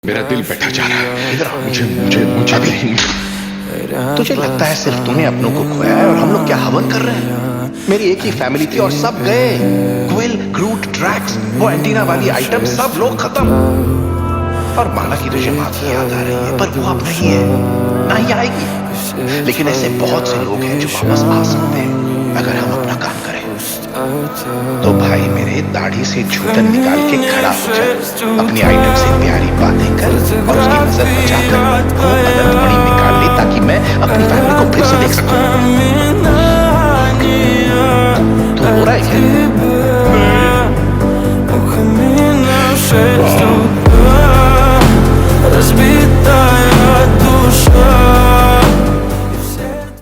मेरा दिल बैठा जा रहा है। इधर आओ, मुझे मुझे मुझे अभी तुझे लगता है सिर्फ तूने अपनों को खोया है और हम लोग क्या हवन कर रहे हैं? मेरी एक ही फैमिली थी और सब गए। क्विल, ग्रूट, ड्रैक्स, वो एंटीना वाली आइटम, सब लोग खत्म। और माना कि तुझे माँ की याद आ रही है, पर वो अब नहीं है, ना ही आएगी। लेकिन ऐसे बहुत से लोग हैं जो वापस आ सकते हैं अगर हम अपना काम करें। तो भाई मेरे, दाढ़ी से जूतन निकाल के खड़ा हो जा, अपनी आइटम से प्यारी बातें कर और उसकी नजर बचाकर वो अनंत मणि निकाल ले, ताकि मैं अपनी फैमिली को फिर से देख सकूं।